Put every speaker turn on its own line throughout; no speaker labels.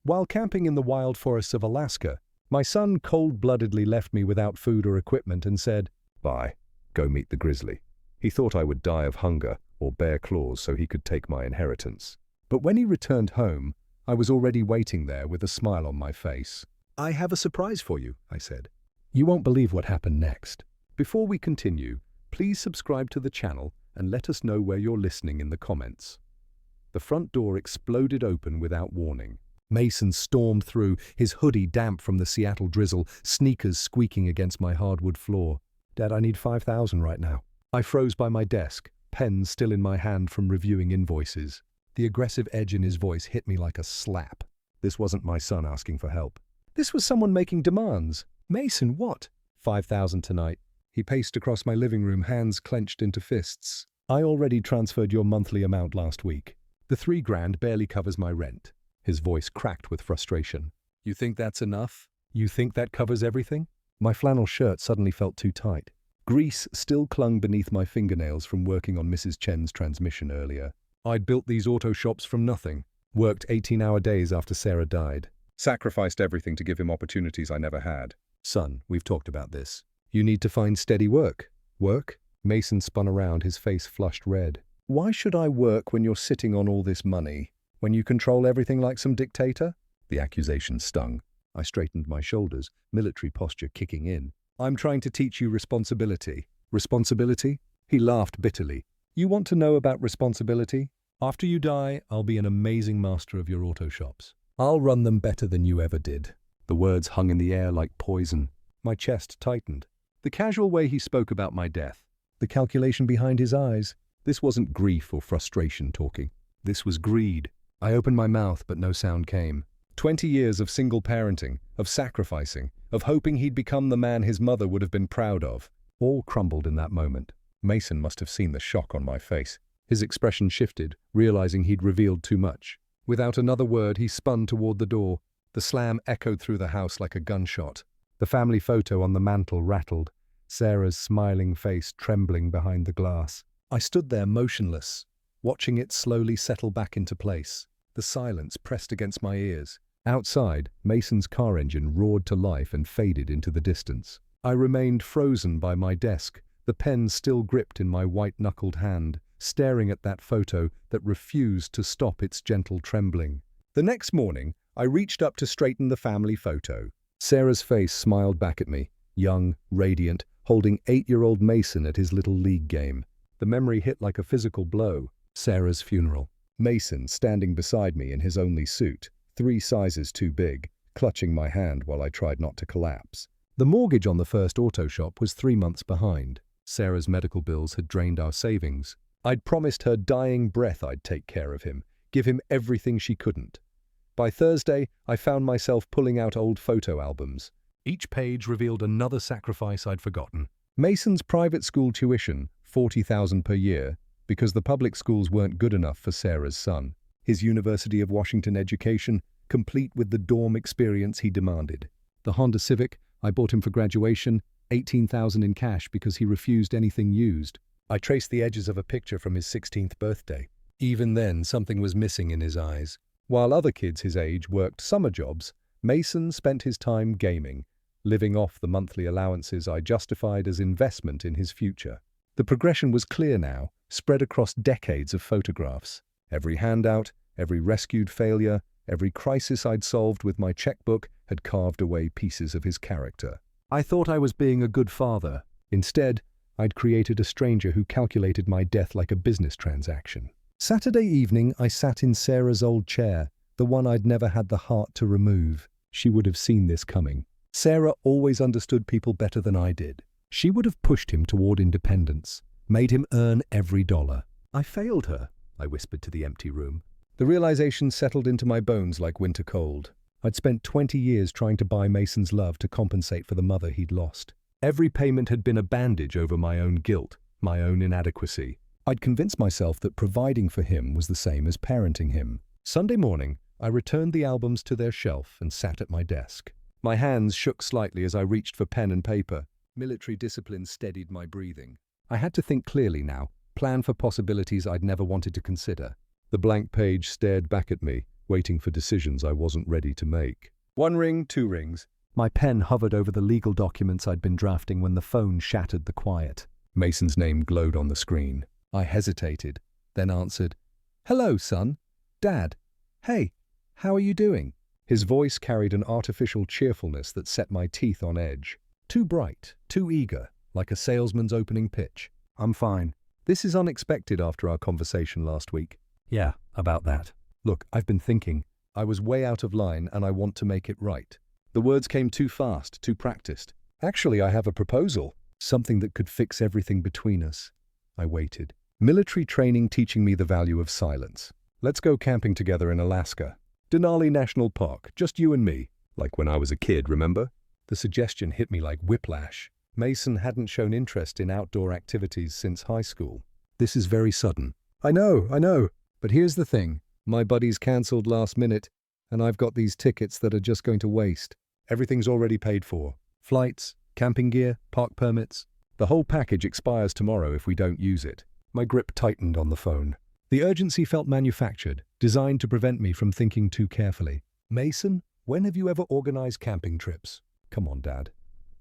While camping in the wild forests of Alaska, my son cold-bloodedly left me without food or equipment and said, "Bye, go meet the grizzly." He thought I would die of hunger or bare claws so he could take my inheritance. But when he returned home, I was already waiting there with a smile on my face. "I have a surprise for you," I said. "You won't believe what happened next." Before we continue, please subscribe to the channel and let us know where you're listening in the comments. The front door exploded open without warning. Mason stormed through, his hoodie damp from the Seattle drizzle, sneakers squeaking against my hardwood floor. "Dad, I need 5,000 right now." I froze by my desk, pen still in my hand from reviewing invoices. The aggressive edge in his voice hit me like a slap. This wasn't my son asking for help. This was someone making demands. "Mason, what?" 5,000 tonight. He paced across my living room, hands clenched into fists. "I already transferred your monthly amount last week. The $3,000 barely covers my rent." His voice cracked with frustration. "You think that's enough? You think that covers everything?" My flannel shirt suddenly felt too tight. Grease still clung beneath my fingernails from working on Mrs. Chen's transmission earlier. I'd built these auto shops from nothing, worked 18-hour days after Sarah died, sacrificed everything to give him opportunities I never had. "Son, we've talked about this. You need to find steady work." "Work?" Mason spun around, his face flushed red. "Why should I work when you're sitting on all this money? When you control everything like some dictator?" The accusation stung. I straightened my shoulders, military posture kicking in. "I'm trying to teach you responsibility." "Responsibility?" He laughed bitterly. "You want to know about responsibility? After you die, I'll be an amazing master of your auto shops. I'll run them better than you ever did." The words hung in the air like poison. My chest tightened. The casual way he spoke about my death, the calculation behind his eyes. This wasn't grief or frustration talking. This was greed. I opened my mouth, but no sound came. 20 years of single parenting, of sacrificing, of hoping he'd become the man his mother would have been proud of. All crumbled in that moment. Mason must have seen the shock on my face. His expression shifted, realizing he'd revealed too much. Without another word, he spun toward the door. The slam echoed through the house like a gunshot. The family photo on the mantel rattled, Sarah's smiling face trembling behind the glass. I stood there motionless, watching it slowly settle back into place. The silence pressed against my ears. Outside, Mason's car engine roared to life and faded into the distance. I remained frozen by my desk, the pen still gripped in my white-knuckled hand, staring at that photo that refused to stop its gentle trembling. The next morning, I reached up to straighten the family photo. Sarah's face smiled back at me, young, radiant, holding 8-year-old Mason at his little league game. The memory hit like a physical blow. Sarah's funeral. Mason standing beside me in his only suit, 3 sizes too big, clutching my hand while I tried not to collapse. The mortgage on the first auto shop was 3 months behind. Sarah's medical bills had drained our savings. I'd promised her dying breath I'd take care of him, give him everything she couldn't. By Thursday, I found myself pulling out old photo albums. Each page revealed another sacrifice I'd forgotten. Mason's private school tuition, $40,000 per year, because the public schools weren't good enough for Sarah's son. His University of Washington education, complete with the dorm experience he demanded. The Honda Civic I bought him for graduation, $18,000 in cash because he refused anything used. I traced the edges of a picture from his 16th birthday. Even then, something was missing in his eyes. While other kids his age worked summer jobs, Mason spent his time gaming, living off the monthly allowances I justified as investment in his future. The progression was clear now, spread across decades of photographs. Every handout, every rescued failure, every crisis I'd solved with my checkbook had carved away pieces of his character. I thought I was being a good father. Instead, I'd created a stranger who calculated my death like a business transaction. Saturday evening, I sat in Sarah's old chair, the one I'd never had the heart to remove. She would have seen this coming. Sarah always understood people better than I did. She would have pushed him toward independence, made him earn every dollar. I failed her, I whispered to the empty room. The realization settled into my bones like winter cold. I'd spent 20 years trying to buy Mason's love to compensate for the mother he'd lost. Every payment had been a bandage over my own guilt, my own inadequacy. I'd convinced myself that providing for him was the same as parenting him. Sunday morning, I returned the albums to their shelf and sat at my desk. My hands shook slightly as I reached for pen and paper. Military discipline steadied my breathing. I had to think clearly now, plan for possibilities I'd never wanted to consider. The blank page stared back at me, waiting for decisions I wasn't ready to make.
1 ring, 2 rings.
My pen hovered over the legal documents I'd been drafting when the phone shattered the quiet.
Mason's name glowed on the screen. I hesitated, then answered, "Hello, son. Dad. Hey, how are you doing?" His voice carried an artificial cheerfulness that set my teeth on edge. Too bright, too eager, like a salesman's opening pitch. "I'm fine. This is unexpected after our conversation last week."
Yeah, about that.
"Look, I've been thinking. I was way out of line and I want to make it right." The words came too fast, too practiced. "Actually, I have a proposal. Something that could fix everything between us." I waited. "Military training teaching me the value of silence. Let's go camping together in Alaska. Denali National Park, just you and me. Like when I was a kid, remember?" The suggestion hit me like whiplash. Mason hadn't shown interest in outdoor activities since high school. "This is very sudden." I know. But here's the thing. My buddies cancelled last minute, and I've got these tickets that are just going to waste. Everything's already paid for. Flights, camping gear, park permits. The whole package expires tomorrow if we don't use it. My grip tightened on the phone. The urgency felt manufactured, designed to prevent me from thinking too carefully. "Mason, when have you ever organized camping trips?" "Come on, Dad.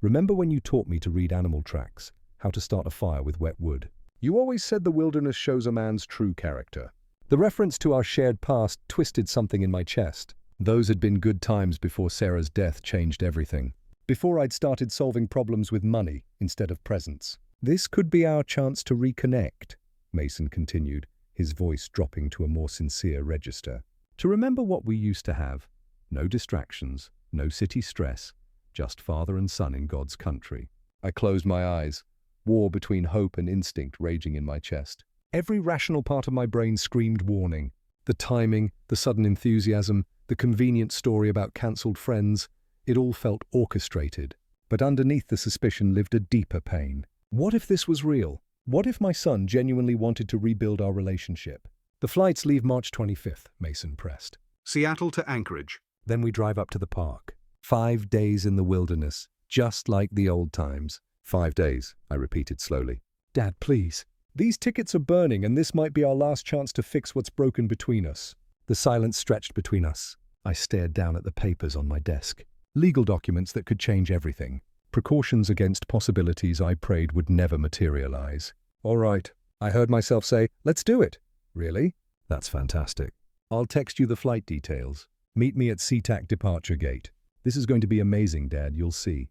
Remember when you taught me to read animal tracks, how to start a fire with wet wood? You always said the wilderness shows a man's true character." The reference to our shared past twisted something in my chest. Those had been good times before Sarah's death changed everything. Before I'd started solving problems with money instead of presents. "This could be our chance to reconnect," Mason continued, his voice dropping to a more sincere register. "To remember what we used to have. No distractions, no city stress, just father and son in God's country." I closed my eyes, war between hope and instinct raging in my chest. Every rational part of my brain screamed warning. The timing, the sudden enthusiasm, the convenient story about cancelled friends, it all felt orchestrated. But underneath the suspicion lived a deeper pain. What if this was real? What if my son genuinely wanted to rebuild our relationship? "The flights leave March 25th, Mason pressed.
Seattle to Anchorage.
Then we drive up to the park. 5 days in the wilderness, just like the old times. 5 days, I repeated slowly. "Dad, please. These tickets are burning and this might be our last chance to fix what's broken between us." The silence stretched between us. I stared down at the papers on my desk. Legal documents that could change everything. Precautions against possibilities I prayed would never materialize. "All right," I heard myself say, "let's do it." "Really? That's fantastic. I'll text you the flight details. Meet me at SeaTac departure gate." "This is going to be amazing, Dad, you'll see."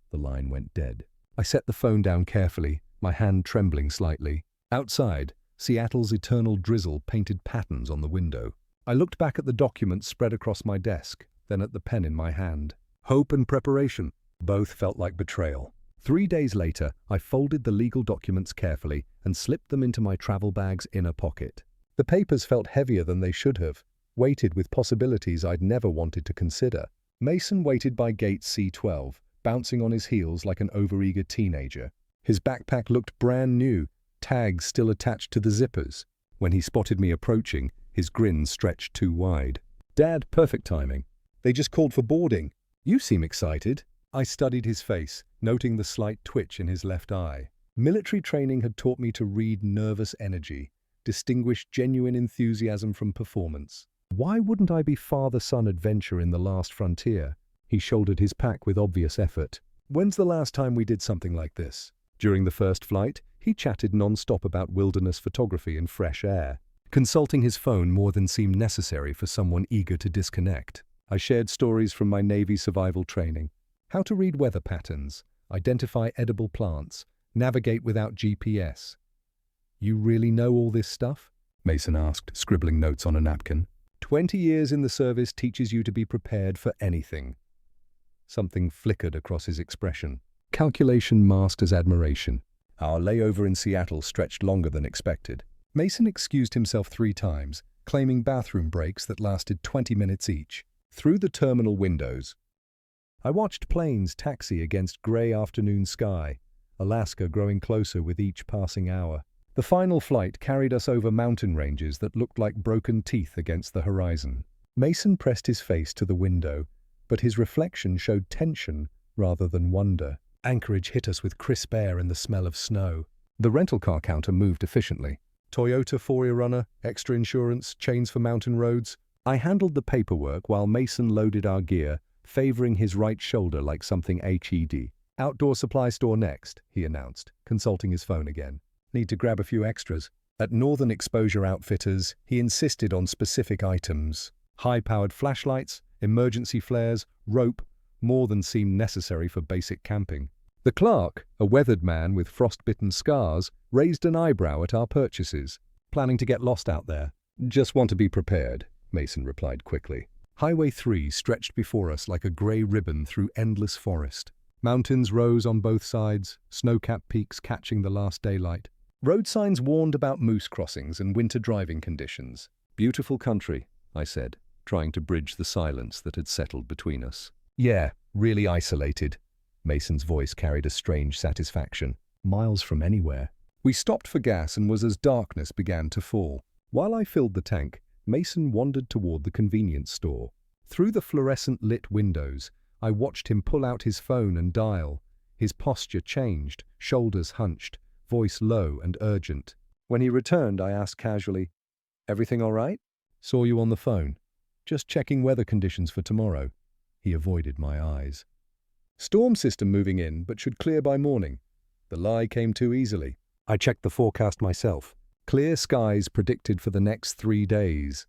The line went dead. I set the phone down carefully, my hand trembling slightly. Outside, Seattle's eternal drizzle painted patterns on the window. I looked back at the documents spread across my desk, then at the pen in my hand. Hope and preparation. Both felt like betrayal. 3 days later, I folded the legal documents carefully and slipped them into my travel bag's inner pocket. The papers felt heavier than they should have, weighted with possibilities I'd never wanted to consider. Mason waited by gate C12, bouncing on his heels like an overeager teenager. His backpack looked brand new, tags still attached to the zippers. When he spotted me approaching, his grin stretched too wide. "Dad, perfect timing. They just called for boarding. You seem excited." I studied his face, noting the slight twitch in his left eye. Military training had taught me to read nervous energy, distinguish genuine enthusiasm from performance. Why wouldn't I be father-son adventure in the last frontier? He shouldered his pack with obvious effort. "When's the last time we did something like this?" During the first flight, he chatted non-stop about wilderness photography and fresh air, consulting his phone more than seemed necessary for someone eager to disconnect. I shared stories from my Navy survival training. How to read weather patterns, identify edible plants, navigate without GPS. "You really know all this stuff?" Mason asked, scribbling notes on a napkin. 20 years in the service teaches you to be prepared for anything." Something flickered across his expression. Calculation masked as admiration. Our layover in Seattle stretched longer than expected. Mason excused himself 3 times, claiming bathroom breaks that lasted 20 minutes each. Through the terminal windows, I watched planes taxi against grey afternoon sky, Alaska growing closer with each passing hour. The final flight carried us over mountain ranges that looked like broken teeth against the horizon. Mason pressed his face to the window, but his reflection showed tension rather than wonder. Anchorage hit us with crisp air and the smell of snow. The rental car counter moved efficiently. "Toyota 4-year runner, extra insurance, chains for mountain roads." I handled the paperwork while Mason loaded our gear, favoring his right shoulder like something HED. Outdoor supply store next, he announced, consulting his phone again. Need to grab a few extras. At Northern Exposure Outfitters, he insisted on specific items. High-powered flashlights, emergency flares, rope, more than seemed necessary for basic camping. The clerk, a weathered man with frostbitten scars, raised an eyebrow at our purchases. Planning to get lost out there? Just want to be prepared, Mason replied quickly. Highway 3 stretched before us like a grey ribbon through endless forest. Mountains rose on both sides, snow-capped peaks catching the last daylight. Road signs warned about moose crossings and winter driving conditions. Beautiful country, I said, trying to bridge the silence that had settled between us. Yeah, really isolated. Mason's voice carried a strange satisfaction. Miles from anywhere. We stopped for gas and was as darkness began to fall. While I filled the tank, Mason wandered toward the convenience store. Through the fluorescent-lit windows, I watched him pull out his phone and dial. His posture changed, shoulders hunched, voice low and urgent. When he returned, I asked casually, "Everything all right?" "Saw you on the phone. Just checking weather conditions for tomorrow." He avoided my eyes. "Storm system moving in, but should clear by morning." The lie came too easily. I checked the forecast myself. Clear skies predicted for the next 3 days.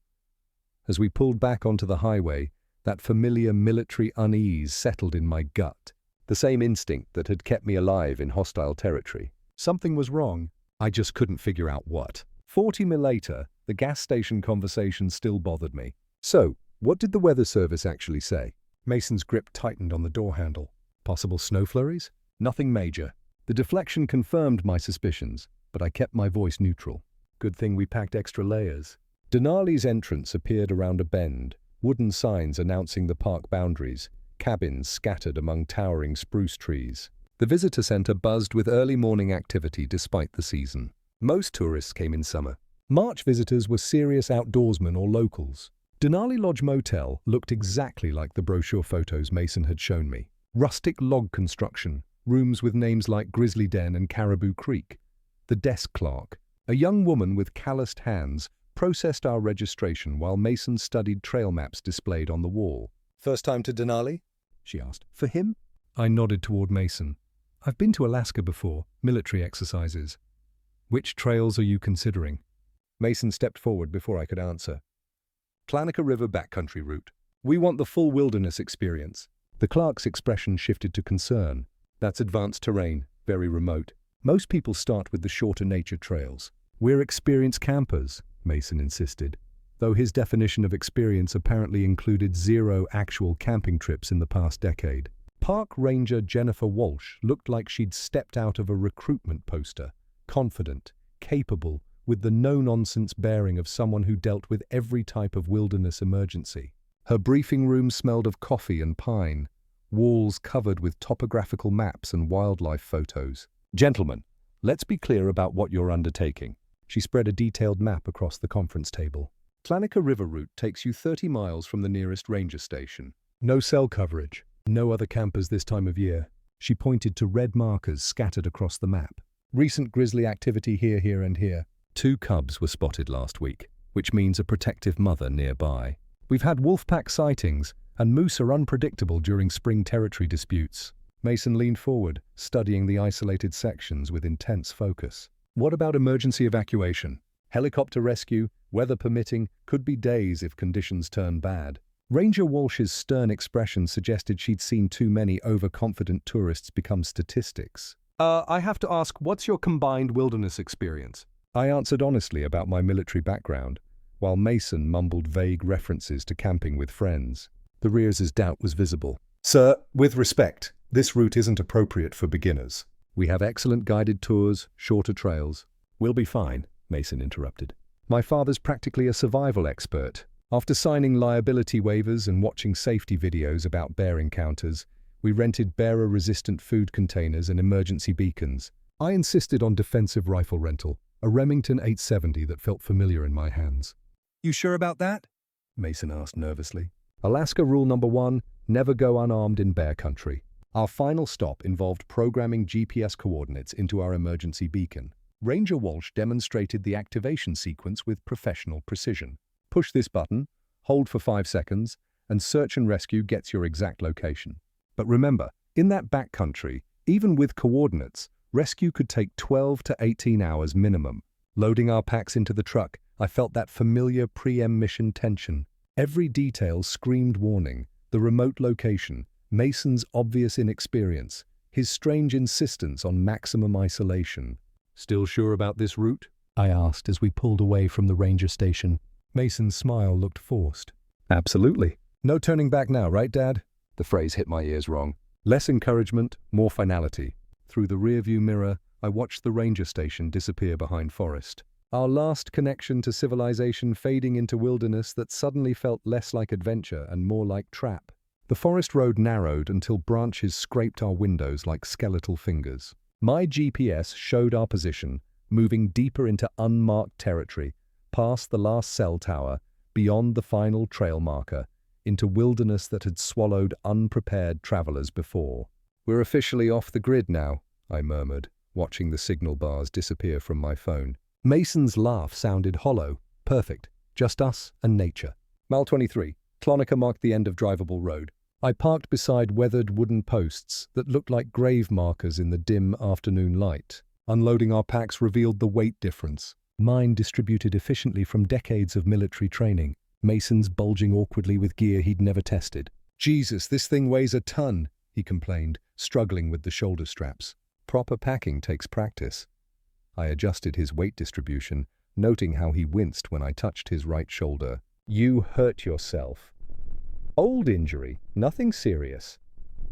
As we pulled back onto the highway, that familiar military unease settled in my gut. The same instinct that had kept me alive in hostile territory. Something was wrong. I just couldn't figure out what. 40 minutes later, the gas station conversation still bothered me. "So, what did the weather service actually say?" Mason's grip tightened on the door handle. "Possible snow flurries?" "Nothing major." The deflection confirmed my suspicions, but I kept my voice neutral. Good thing we packed extra layers. Denali's entrance appeared around a bend, wooden signs announcing the park boundaries, cabins scattered among towering spruce trees. The visitor center buzzed with early morning activity despite the season. Most tourists came in summer. March visitors were serious outdoorsmen or locals. Denali Lodge Motel looked exactly like the brochure photos Mason had shown me. Rustic log construction, rooms with names like Grizzly Den and Caribou Creek. The desk clerk, a young woman with calloused hands, processed our registration while Mason studied trail maps displayed on the wall. "First time to Denali?" she asked. "For him?" I nodded toward Mason. "I've been to Alaska before, military exercises." "Which trails are you considering?" Mason stepped forward before I could answer. "Clark River backcountry route. We want the full wilderness experience." The clerk's expression shifted to concern. "That's advanced terrain, very remote. Most people start with the shorter nature trails." "We're experienced campers," Mason insisted, though his definition of experience apparently included 0 actual camping trips in the past decade. Park Ranger Jennifer Walsh looked like she'd stepped out of a recruitment poster, confident, capable, with the no-nonsense bearing of someone who dealt with every type of wilderness emergency. Her briefing room smelled of coffee and pine, walls covered with topographical maps and wildlife photos. "Gentlemen, let's be clear about what you're undertaking." She spread a detailed map across the conference table. Clark River route takes you 30 miles from the nearest ranger station. No cell coverage. No other campers this time of year. She pointed to red markers scattered across the map. Recent grizzly activity here, here, and here. 2 cubs were spotted last week, which means a protective mother nearby. We've had wolfpack sightings, and moose are unpredictable during spring territory disputes. Mason leaned forward, studying the isolated sections with intense focus. "What about emergency evacuation? Helicopter rescue, weather permitting, could be days if conditions turn bad." Ranger Walsh's stern expression suggested she'd seen too many overconfident tourists become statistics. I have to ask, what's your combined wilderness experience?" I answered honestly about my military background, while Mason mumbled vague references to camping with friends. The rear's doubt was visible. "Sir, with respect, this route isn't appropriate for beginners. We have excellent guided tours, shorter trails." "We'll be fine," Mason interrupted. "My father's practically a survival expert. After signing liability waivers and watching safety videos about bear encounters, we rented bearer-resistant food containers and emergency beacons. I insisted on defensive rifle rental, a Remington 870 that felt familiar in my hands." "You sure about that?" Mason asked nervously. "Alaska rule number 1, never go unarmed in bear country." Our final stop involved programming GPS coordinates into our emergency beacon. Ranger Walsh demonstrated the activation sequence with professional precision. "Push this button, hold for 5 seconds, and search and rescue gets your exact location. But remember, in that backcountry, even with coordinates, rescue could take 12 to 18 hours minimum. Loading our packs into the truck, I felt that familiar pre-mission tension. Every detail screamed warning: the remote location, Mason's obvious inexperience, his strange insistence on maximum isolation. "Still sure about this route?"
I asked as we pulled away from the ranger station.
Mason's smile looked forced. "Absolutely. No turning back now, right, Dad?" The phrase hit my ears wrong. Less encouragement, more finality. Through the rearview mirror, I watched the ranger station disappear behind forest. Our last connection to civilization fading into wilderness that suddenly felt less like adventure and more like trap. The forest road narrowed until branches scraped our windows like skeletal fingers. My GPS showed our position, moving deeper into unmarked territory, past the last cell tower, beyond the final trail marker, into wilderness that had swallowed unprepared travelers before. "We're officially off the grid now," I murmured, watching the signal bars disappear from my phone. Mason's laugh sounded hollow. "Perfect. Just us and nature." Mile 23. Clonica marked the end of drivable road. I parked beside weathered wooden posts that looked like grave markers in the dim afternoon light. Unloading our packs revealed the weight difference. Mine distributed efficiently from decades of military training. Mason's bulging awkwardly with gear he'd never tested. "Jesus, this thing weighs a ton," he complained, struggling with the shoulder straps. "Proper packing takes practice." I adjusted his weight distribution, noting how he winced when I touched his right shoulder. "You hurt yourself." "Old injury, nothing serious."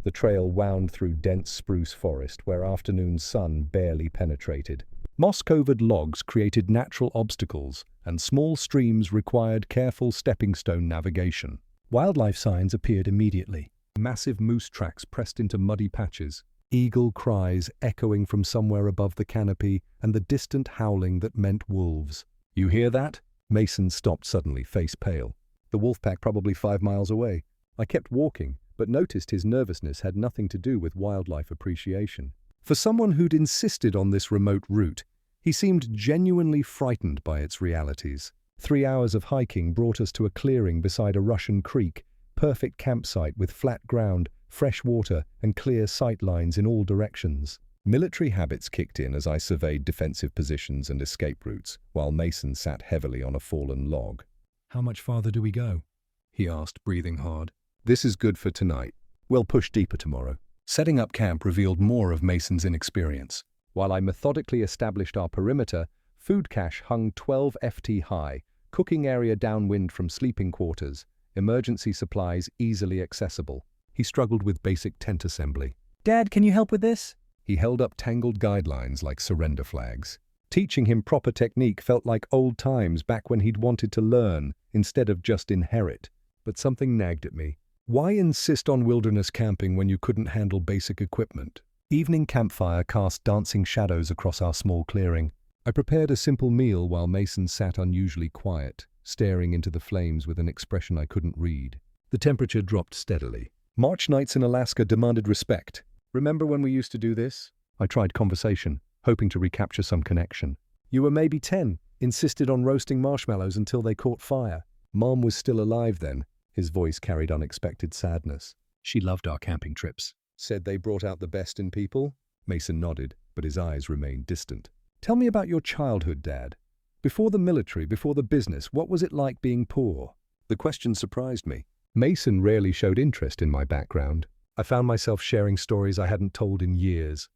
The trail wound through dense spruce forest where afternoon sun barely penetrated. Moss-covered logs created natural obstacles, and small streams required careful stepping-stone navigation. Wildlife signs appeared immediately. Massive moose tracks pressed into muddy patches, eagle cries echoing from somewhere above the canopy, and the distant howling that meant wolves. "You hear that?" Mason stopped suddenly, face pale. "The wolf pack probably 5 miles away." I kept walking, but noticed his nervousness had nothing to do with wildlife appreciation. For someone who'd insisted on this remote route, he seemed genuinely frightened by its realities. 3 hours of hiking brought us to a clearing beside a Russian creek, perfect campsite with flat ground, fresh water, and clear sight lines in all directions. Military habits kicked in as I surveyed defensive positions and escape routes, while Mason sat heavily on a fallen log.
"How much farther do we go?"
he asked, breathing hard. "This is good for tonight. We'll push deeper tomorrow." Setting up camp revealed more of Mason's inexperience. While I methodically established our perimeter, food cache hung 12 FT high, cooking area downwind from sleeping quarters, emergency supplies easily accessible. He struggled with basic tent assembly.
"Dad, can you help with this?"
He held up tangled guidelines like surrender flags. Teaching him proper technique felt like old times back when he'd wanted to learn instead of just inherit. But something nagged at me. Why insist on wilderness camping when you couldn't handle basic equipment? Evening campfire cast dancing shadows across our small clearing. I prepared a simple meal while Mason sat unusually quiet, staring into the flames with an expression I couldn't read. The temperature dropped steadily. March nights in Alaska demanded respect. "Remember when we used to do this?" I tried conversation, hoping to recapture some connection. "You were maybe 10, insisted on roasting marshmallows until they caught fire. Mom was still alive then." His voice carried unexpected sadness.
"She loved our camping trips."
"Said they brought out the best in people?" Mason nodded, but his eyes remained distant. "Tell me about your childhood, Dad. Before the military, before the business, what was it like being poor?" The question surprised me. Mason rarely showed interest in my background. I found myself sharing stories I hadn't told in years.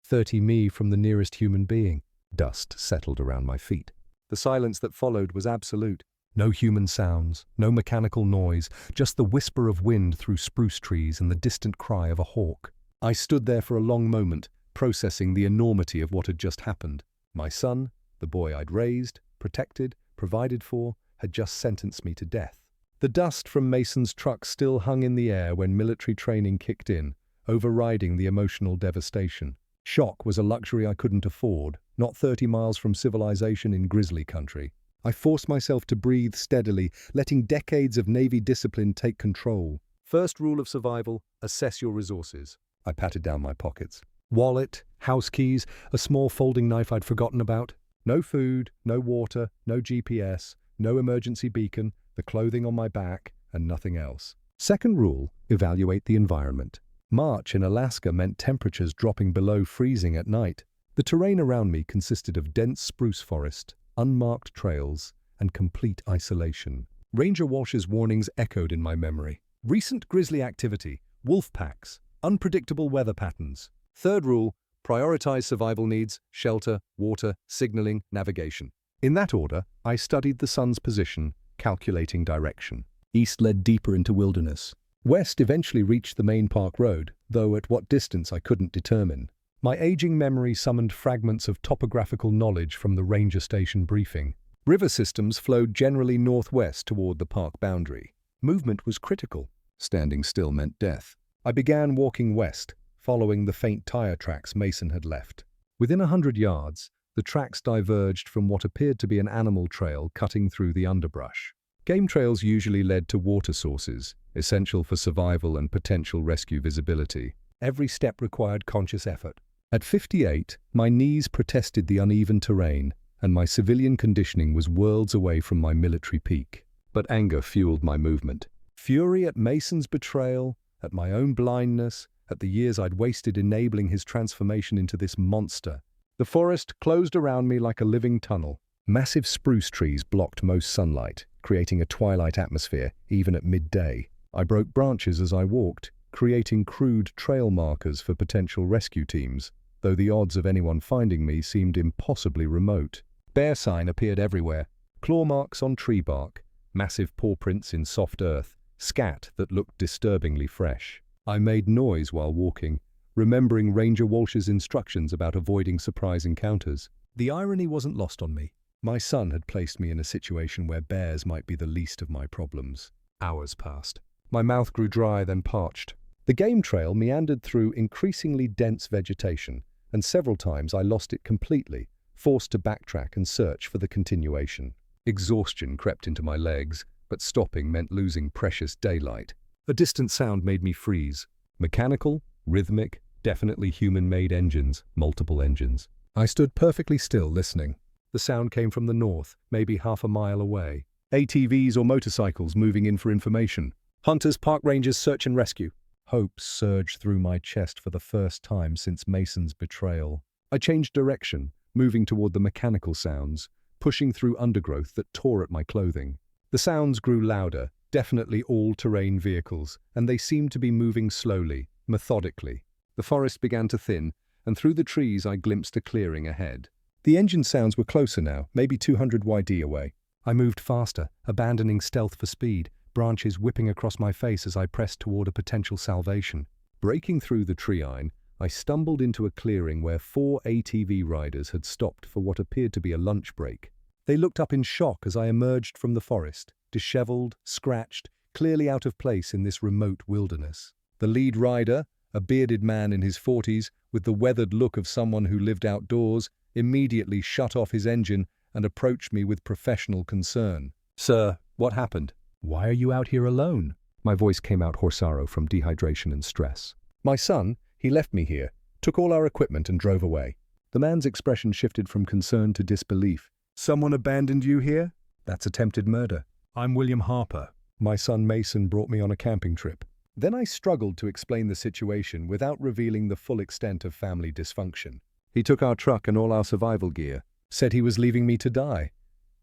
30 me from the nearest human being. Dust settled around my feet. The silence that followed was absolute. No human sounds, no mechanical noise, just the whisper of wind through spruce trees and the distant cry of a hawk. I stood there for a long moment, processing the enormity of what had just happened. My son, the boy I'd raised, protected, provided for, had just sentenced me to death. The dust from Mason's truck still hung in the air when military training kicked in, overriding the emotional devastation. Shock was a luxury I couldn't afford, not 30 miles from civilization in Grizzly country. I forced myself to breathe steadily, letting decades of Navy discipline take control. First rule of survival, assess your resources. I patted down my pockets. Wallet, house keys, a small folding knife I'd forgotten about. No food, no water, no GPS, no emergency beacon, the clothing on my back, and nothing else. Second rule, evaluate the environment. March in Alaska meant temperatures dropping below freezing at night. The terrain around me consisted of dense spruce forest, unmarked trails, and complete isolation. Ranger Walsh's warnings echoed in my memory. Recent grizzly activity, wolf packs, unpredictable weather patterns. Third rule, prioritize survival needs, shelter, water, signaling, navigation. In that order, I studied the sun's position, calculating direction. East led deeper into wilderness. West eventually reached the main park road, though at what distance I couldn't determine. My aging memory summoned fragments of topographical knowledge from the ranger station briefing. River systems flowed generally northwest toward the park boundary. Movement was critical. Standing still meant death. I began walking west, following the faint tire tracks Mason had left. Within 100 yards, the tracks diverged from what appeared to be an animal trail cutting through the underbrush. Game trails usually led to water sources, essential for survival and potential rescue visibility. Every step required conscious effort. At 58, my knees protested the uneven terrain, and my civilian conditioning was worlds away from my military peak. But anger fueled my movement. Fury at Mason's betrayal, at my own blindness, at the years I'd wasted enabling his transformation into this monster. The forest closed around me like a living tunnel. Massive spruce trees blocked most sunlight, creating a twilight atmosphere, even at midday. I broke branches as I walked, creating crude trail markers for potential rescue teams, though the odds of anyone finding me seemed impossibly remote. Bear sign appeared everywhere, claw marks on tree bark, massive paw prints in soft earth, scat that looked disturbingly fresh. I made noise while walking, remembering Ranger Walsh's instructions about avoiding surprise encounters. The irony wasn't lost on me. My son had placed me in a situation where bears might be the least of my problems. Hours passed. My mouth grew dry, then parched. The game trail meandered through increasingly dense vegetation, and several times I lost it completely, forced to backtrack and search for the continuation. Exhaustion crept into my legs, but stopping meant losing precious daylight. A distant sound made me freeze. Mechanical, rhythmic, definitely human-made engines, multiple engines. I stood perfectly still, listening. The sound came from the north, maybe half a mile away. ATVs or motorcycles moving in for information. Hunters, park rangers, search and rescue. Hope surged through my chest for the first time since Mason's betrayal. I changed direction, moving toward the mechanical sounds, pushing through undergrowth that tore at my clothing. The sounds grew louder, definitely all-terrain vehicles, and they seemed to be moving slowly, methodically. The forest began to thin, and through the trees I glimpsed a clearing ahead. The engine sounds were closer now, maybe 200 YD away. I moved faster, abandoning stealth for speed, branches whipping across my face as I pressed toward a potential salvation. Breaking through the treeline, I stumbled into a clearing where 4 ATV riders had stopped for what appeared to be a lunch break. They looked up in shock as I emerged from the forest, disheveled, scratched, clearly out of place in this remote wilderness. The lead rider, a bearded man in his 40s, with the weathered look of someone who lived outdoors, immediately shut off his engine and approached me with professional concern. "Sir, what happened?" "Why are you out here alone?" My voice came out hoarse from dehydration and stress. "My son, he left me here, took all our equipment and drove away." The man's expression shifted from concern to disbelief. "Someone abandoned you here?" "That's attempted murder." "I'm William Harper. My son Mason brought me on a camping trip." Then I struggled to explain the situation without revealing the full extent of family dysfunction. "He took our truck and all our survival gear. Said he was leaving me to die."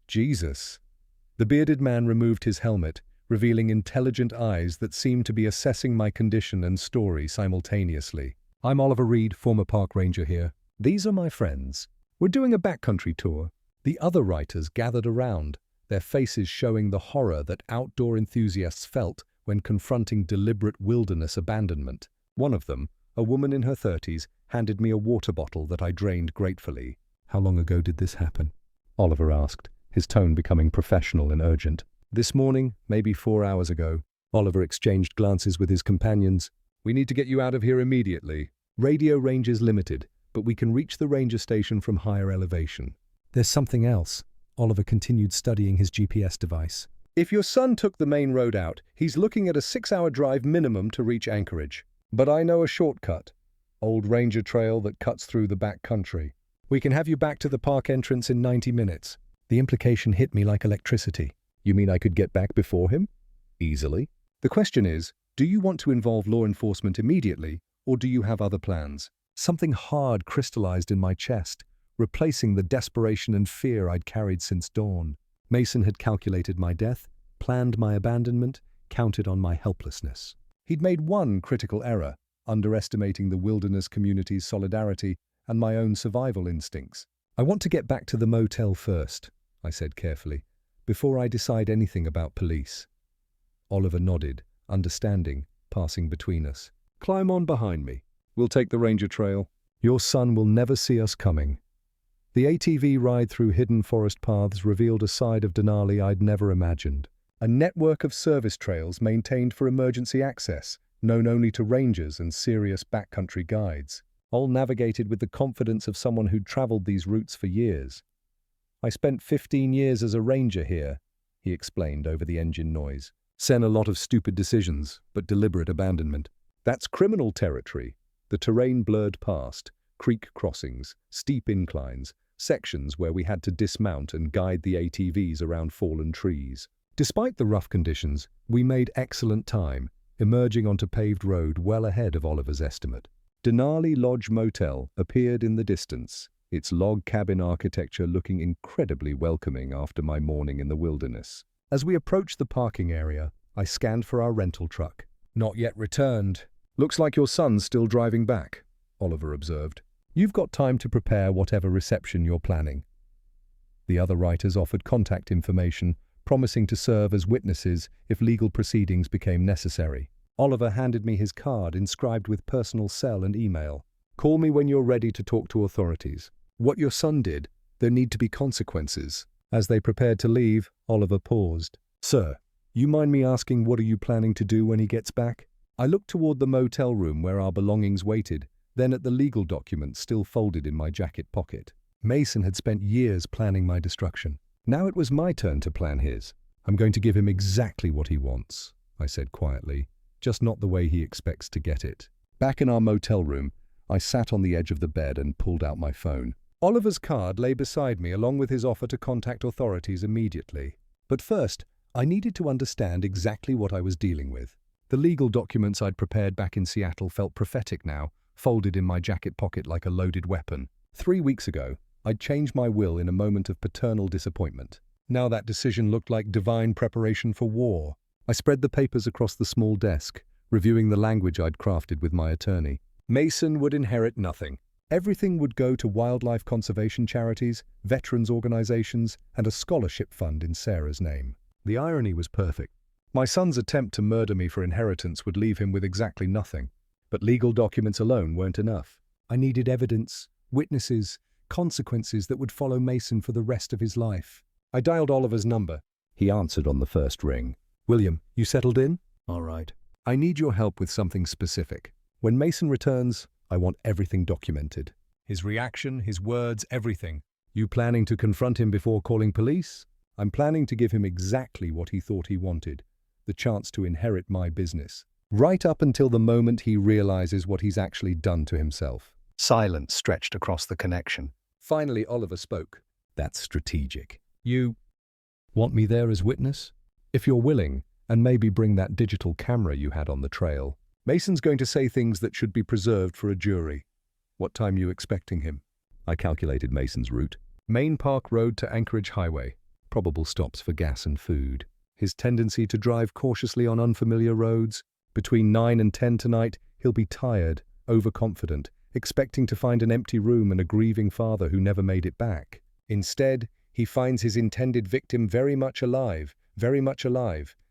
Jesus. The bearded man removed his helmet, revealing intelligent eyes that seemed to be assessing my condition and story simultaneously. "I'm Oliver Reed, former park ranger here. These are my friends. We're doing a backcountry tour." The other writers gathered around, their faces showing the horror that outdoor enthusiasts felt when confronting deliberate wilderness abandonment. One of them, a woman in her 30s, handed me a water bottle that I drained gratefully. "How long ago did this happen?" Oliver asked, his tone becoming professional and urgent. "This morning, maybe 4 hours ago." Oliver exchanged glances with his companions. "We need to get you out of here immediately. Radio range is limited, but we can reach the ranger station from higher elevation." "There's something else." Oliver continued studying his GPS device. "If your son took the main road out, he's looking at a 6-hour drive minimum to reach Anchorage. But I know a shortcut. Old ranger trail that cuts through the back country. We can have you back to the park entrance in 90 minutes. The implication hit me like electricity. You mean I could get back before him? Easily. The question is, do you want to involve law enforcement immediately, or do you have other plans?
Something hard crystallized in my chest, replacing the desperation and fear I'd carried since dawn. Mason had calculated my death, planned my abandonment, counted on my helplessness.
He'd made one critical error, underestimating the wilderness community's solidarity and my own survival instincts.
I want to get back to the motel first, I said carefully, before I decide anything about police. Oliver nodded, understanding, passing between us.
Climb on behind me. We'll take the ranger trail.
Your son will never see us coming. The ATV ride through hidden forest paths revealed a side of Denali I'd never imagined.
A network of service trails maintained for emergency access, known only to rangers and serious backcountry guides, all navigated with the confidence of someone who'd traveled these routes for years. I spent 15 years as a ranger here, he explained over the engine noise.
Sen a lot of stupid decisions, but deliberate abandonment.
That's criminal territory. The terrain blurred past, creek crossings, steep inclines, sections where we had to dismount and guide the ATVs around fallen trees.
Despite the rough conditions, we made excellent time, emerging onto paved road well ahead of Oliver's estimate.
Denali Lodge Motel appeared in the distance, its log cabin architecture looking incredibly welcoming after my morning in the wilderness.
As we approached the parking area, I scanned for our rental truck.
Not yet returned. Looks like your son's still driving back, Oliver observed.
You've got time to prepare whatever reception you're planning. The other writers offered contact information, promising to serve as witnesses if legal proceedings became necessary. Oliver handed me his card inscribed with personal cell and email.
Call me when you're ready to talk to authorities.
What your son did, there need to be consequences. As they prepared to leave, Oliver paused. Sir, you mind me asking what are you planning to do when he gets back? I looked toward the motel room where our belongings waited, then at the legal documents still folded in my jacket pocket. Mason had spent years planning my destruction. Now it was my turn to plan his. I'm going to give him exactly what he wants, I said quietly, just not the way he expects to get it.
Back in our motel room, I sat on the edge of the bed and pulled out my phone.
Oliver's card lay beside me along with his offer to contact authorities immediately. But first, I needed to understand exactly what I was dealing with. The legal documents I'd prepared back in Seattle felt prophetic now, folded in my jacket pocket like a loaded weapon. 3 weeks ago, I'd changed my will in a moment of paternal disappointment. Now that decision looked like divine preparation for war. I spread the papers across the small desk, reviewing the language I'd crafted with my attorney. Mason would inherit nothing. Everything would go to wildlife conservation charities, veterans organizations, and a scholarship fund in Sarah's name. The irony was perfect. My son's attempt to murder me for inheritance would leave him with exactly nothing. But legal documents alone weren't enough. I needed evidence, witnesses, consequences that would follow Mason for the rest of his life. I dialed Oliver's number.
He answered on the first ring.
William, you settled in?
All right.
I need your help with something specific. When Mason returns, I want everything documented. His reaction, his words, everything. You planning to confront him before calling police? I'm planning to give him exactly what he thought he wanted. The chance to inherit my business. Right up until the moment he realizes what he's actually done to himself. Silence stretched across the connection. Finally, Oliver spoke.
That's strategic.
You want me there as witness? If you're willing, and maybe bring that digital camera you had on the trail. Mason's going to say things that should be preserved for a jury. What time you expecting him?
I calculated Mason's route.
Main Park Road to Anchorage Highway. Probable stops for gas and food. His tendency to drive cautiously on unfamiliar roads. Between 9 and 10 tonight, he'll be tired, overconfident, expecting to find an empty room and a grieving father who never made it back. Instead, he finds his intended victim very much alive,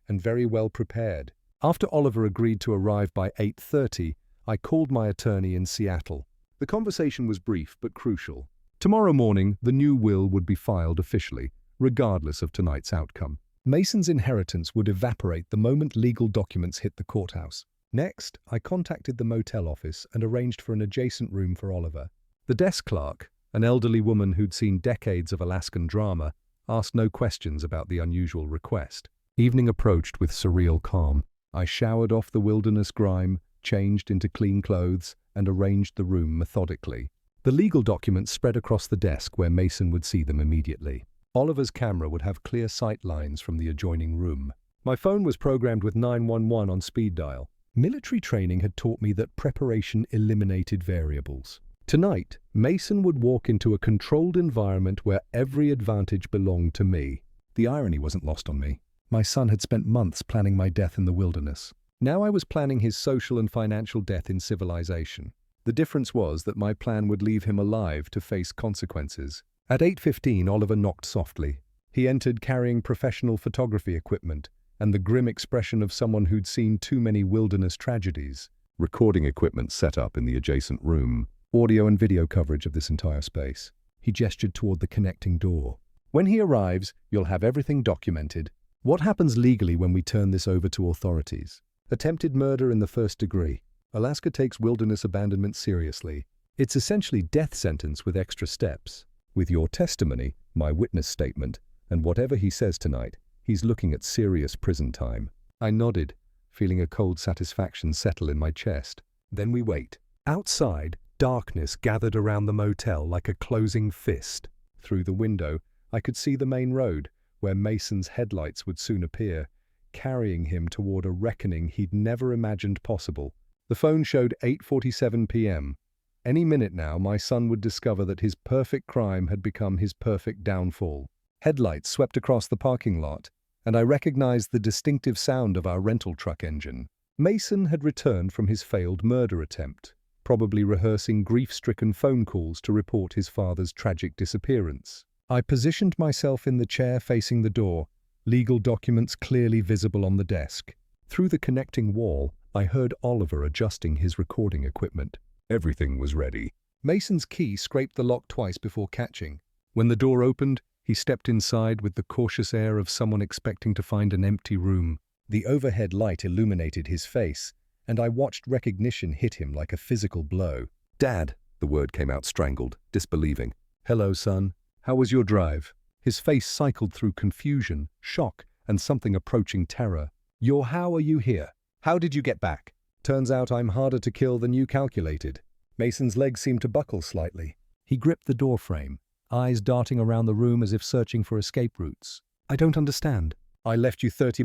and very well prepared. After Oliver agreed to arrive by 8:30, I called my attorney in Seattle. The conversation was brief but crucial. Tomorrow morning, the new will would be filed officially, regardless of tonight's outcome. Mason's inheritance would evaporate the moment legal documents hit the courthouse. Next, I contacted the motel office and arranged for an adjacent room for Oliver. The desk clerk, an elderly woman who'd seen decades of Alaskan drama, asked no questions about the unusual request. Evening approached with surreal calm. I showered off the wilderness grime, changed into clean clothes, and arranged the room methodically. The legal documents spread across the desk where Mason would see them immediately. Oliver's camera would have clear sight lines from the adjoining room. My phone was programmed with 911 on speed dial. Military training had taught me that preparation eliminated variables. Tonight, Mason would walk into a controlled environment where every advantage belonged to me. The irony wasn't lost on me. My son had spent months planning my death in the wilderness. Now I was planning his social and financial death in civilization. The difference was that my plan would leave him alive to face consequences. At 8:15, Oliver knocked softly. He entered carrying professional photography equipment and the grim expression of someone who'd seen too many wilderness tragedies. Recording equipment set up in the adjacent room. Audio and video coverage of this entire space. He gestured toward the connecting door. When he arrives, you'll have everything documented. What happens legally when we turn this over to authorities? Attempted murder in the first degree. Alaska takes wilderness abandonment seriously. It's essentially death sentence with extra steps. With your testimony, my witness statement, and whatever he says tonight, he's looking at serious prison time. I nodded, feeling a cold satisfaction settle in my chest. Then we wait. Outside, darkness gathered around the motel like a closing fist. Through the window, I could see the main road, where Mason's headlights would soon appear, carrying him toward a reckoning he'd never imagined possible. The phone showed 8:47 p.m. Any minute now, my son would discover that his perfect crime had become his perfect downfall. Headlights swept across the parking lot, and I recognized the distinctive sound of our rental truck engine. Mason had returned from his failed murder attempt, probably rehearsing grief-stricken phone calls to report his father's tragic disappearance. I positioned myself in the chair facing the door, legal documents clearly visible on the desk. Through the connecting wall, I heard Oliver adjusting his recording equipment. Everything was ready. Mason's key scraped the lock twice before catching. When the door opened, he stepped inside with the cautious air of someone expecting to find an empty room. The overhead light illuminated his face, and I watched recognition hit him like a physical blow. "Dad," the word came out strangled, disbelieving. "Hello, son. How was your drive?" His face cycled through confusion, shock, and something approaching terror. How are you here? How did you get back?" "Turns out I'm harder to kill than you calculated." Mason's legs seemed to buckle slightly. He gripped the door frame, eyes darting around the room as if searching for escape routes. "I don't understand." "I left you 30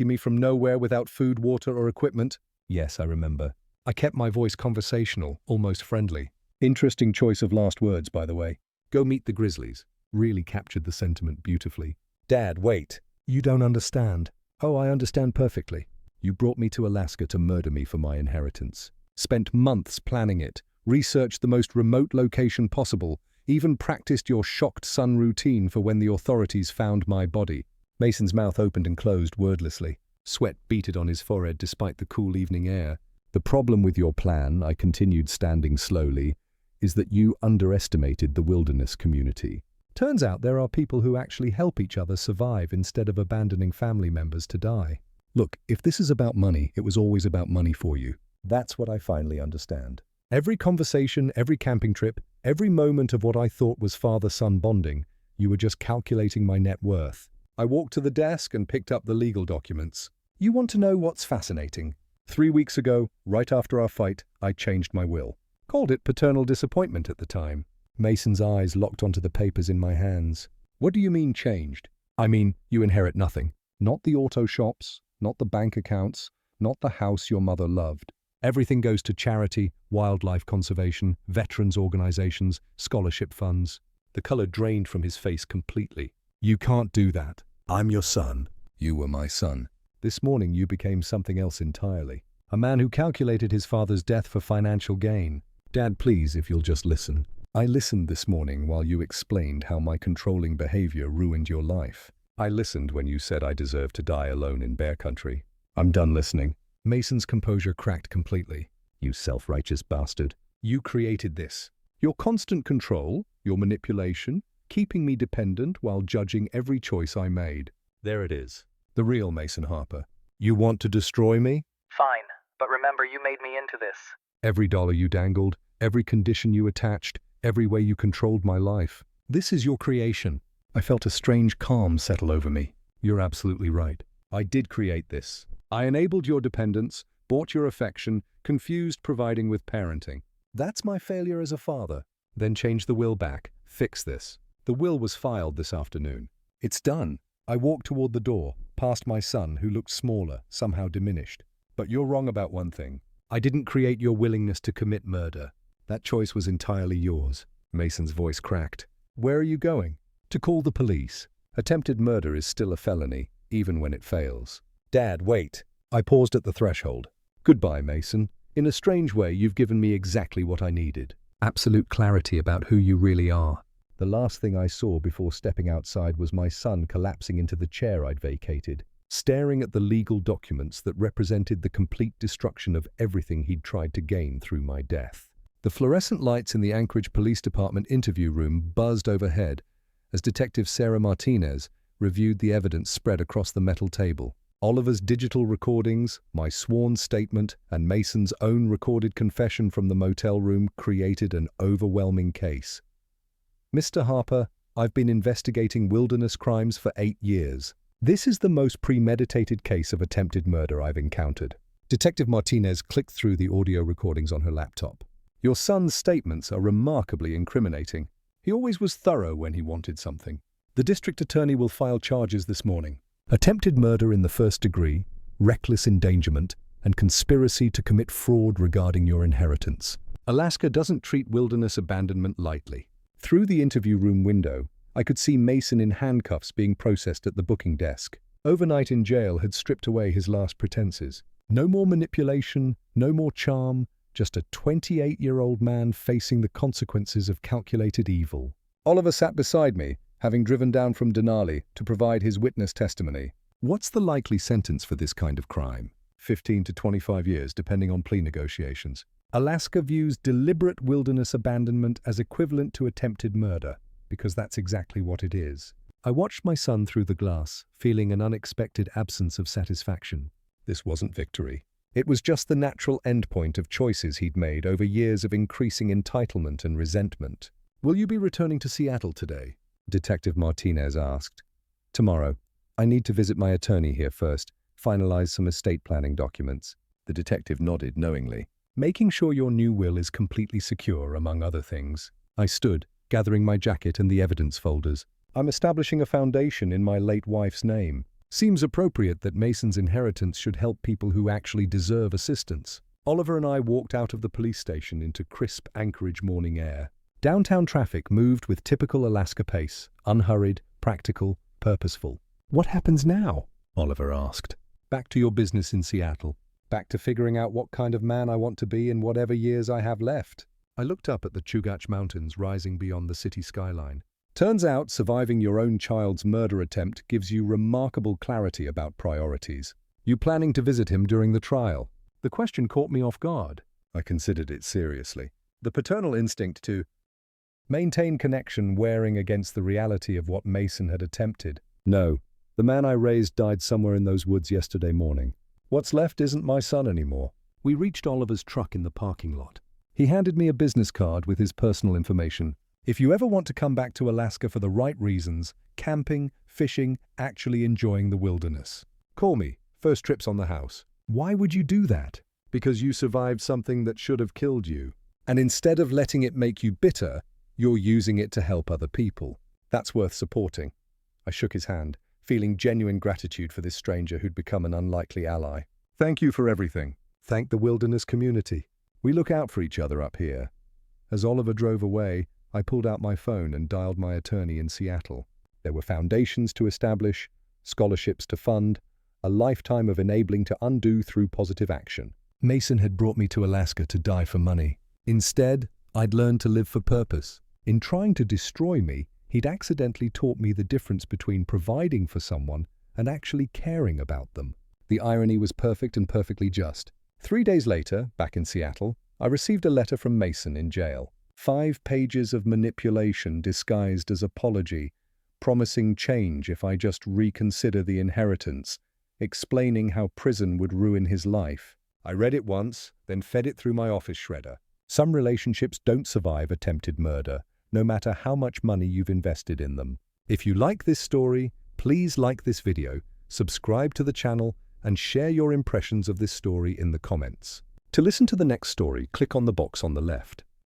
me from nowhere without food, water, or equipment." "Yes, I remember." I kept my voice conversational, almost friendly. Interesting choice of last words, by the way. "Go meet the Grizzlies." Really captured the sentiment beautifully. "Dad, wait. You don't understand." "Oh, I understand perfectly. You brought me to Alaska to murder me for my inheritance. Spent months planning it, researched the most remote location possible, even practiced your shocked son routine for when the authorities found my body." Mason's mouth opened and closed wordlessly. Sweat beaded on his forehead despite the cool evening air. "The problem with your plan," I continued, standing slowly, "is that you underestimated the wilderness community. Turns out there are people who actually help each other survive instead of abandoning family members to die. Look, if this is about money, it was always about money for you. That's what I finally understand. Every conversation, every camping trip, every moment of what I thought was father-son bonding, you were just calculating my net worth." I walked to the desk and picked up the legal documents. "You want to know what's fascinating? 3 weeks ago, right after our fight, I changed my will. Called it paternal disappointment at the time." Mason's eyes locked onto the papers in my hands. "What do you mean changed?" "I mean, you inherit nothing. Not the auto shops, not the bank accounts, not the house your mother loved. Everything goes to charity, wildlife conservation, veterans organizations, scholarship funds." The color drained from his face completely. "You can't do that. I'm your son. You were my son. This morning you became something else entirely. A man who calculated his father's death for financial gain. Dad, please, if you'll just listen. I listened this morning while you explained how my controlling behavior ruined your life. I listened when you said I deserved to die alone in bear country. I'm done listening." Mason's composure cracked completely. "You self-righteous bastard. You created this. Your constant control, your manipulation, keeping me dependent while judging every choice I made. There it is. The real Mason Harper. You want to destroy me?
Fine, but remember you made me into this.
Every dollar you dangled, every condition you attached, every way you controlled my life. This is your creation." I felt a strange calm settle over me. "You're absolutely right. I did create this. I enabled your dependence, bought your affection, confused providing with parenting. That's my failure as a father. Then change the will back. Fix this. The will was filed this afternoon. It's done. I walked toward the door, past my son, who looked smaller, somehow diminished. But you're wrong about one thing. I didn't create your willingness to commit murder. That choice was entirely yours. Mason's voice cracked. Where are you going? To call the police. Attempted murder is still a felony, even when it fails. Dad, wait. I paused at the threshold. Goodbye, Mason. In a strange way, you've given me exactly what I needed. Absolute clarity about who you really are. The last thing I saw before stepping outside was my son collapsing into the chair I'd vacated, staring at the legal documents that represented the complete destruction of everything he'd tried to gain through my death. The fluorescent lights in the Anchorage Police Department interview room buzzed overhead as Detective Sarah Martinez reviewed the evidence spread across the metal table. Oliver's digital recordings, my sworn statement, and Mason's own recorded confession from the motel room created an overwhelming case. Mr. Harper, I've been investigating wilderness crimes for 8 years. This is the most premeditated case of attempted murder I've encountered. Detective Martinez clicked through the audio recordings on her laptop. Your son's statements are remarkably incriminating. He always was thorough when he wanted something. The district attorney will file charges this morning. Attempted murder in the first degree, reckless endangerment, and conspiracy to commit fraud regarding your inheritance. Alaska doesn't treat wilderness abandonment lightly. Through the interview room window, I could see Mason in handcuffs being processed at the booking desk. Overnight in jail had stripped away his last pretenses. No more manipulation, no more charm, just a 28-year-old man facing the consequences of calculated evil. Oliver sat beside me, having driven down from Denali to provide his witness testimony. What's the likely sentence for this kind of crime? 15 to 25 years, depending on plea negotiations. Alaska views deliberate wilderness abandonment as equivalent to attempted murder, because that's exactly what it is. I watched my son through the glass, feeling an unexpected absence of satisfaction. This wasn't victory. It was just the natural endpoint of choices he'd made over years of increasing entitlement and resentment. Will you be returning to Seattle today? Detective Martinez asked. Tomorrow. I need to visit my attorney here first, finalize some estate planning documents. The detective nodded knowingly. Making sure your new will is completely secure, among other things. I stood, gathering my jacket and the evidence folders. I'm establishing a foundation in my late wife's name. Seems appropriate that Mason's inheritance should help people who actually deserve assistance. Oliver and I walked out of the police station into crisp Anchorage morning air. Downtown traffic moved with typical Alaska pace, unhurried, practical, purposeful. What happens now? Oliver asked. Back to your business in Seattle. Back to figuring out what kind of man I want to be in whatever years I have left. I looked up at the Chugach Mountains rising beyond the city skyline. Turns out surviving your own child's murder attempt gives you remarkable clarity about priorities. You planning to visit him during the trial? The question caught me off guard. I considered it seriously. The paternal instinct to maintain connection wearing against the reality of what Mason had attempted. No, the man I raised died somewhere in those woods yesterday morning. What's left isn't my son anymore. We reached Oliver's truck in the parking lot. He handed me a business card with his personal information. If you ever want to come back to Alaska for the right reasons, camping, fishing, actually enjoying the wilderness, call me. First trip's on the house. Why would you do that? Because you survived something that should have killed you. And instead of letting it make you bitter, you're using it to help other people. That's worth supporting. I shook his hand, feeling genuine gratitude for this stranger who'd become an unlikely ally. Thank you for everything. Thank the wilderness community. We look out for each other up here. As Oliver drove away, I pulled out my phone and dialed my attorney in Seattle. There were foundations to establish, scholarships to fund, a lifetime of enabling to undo through positive action. Mason had brought me to Alaska to die for money. Instead, I'd learned to live for purpose. In trying to destroy me, he'd accidentally taught me the difference between providing for someone and actually caring about them. The irony was perfect and perfectly just. 3 days later, back in Seattle, I received a letter from Mason in jail. 5 pages of manipulation disguised as apology, promising change if I just reconsider the inheritance, explaining how prison would ruin his life. I read it once, then fed it through my office shredder. Some relationships don't survive attempted murder, no matter how much money you've invested in them. If you like this story, please like this video, subscribe to the channel, and share your impressions of this story in the comments. To listen to the next story, click on the box on the left.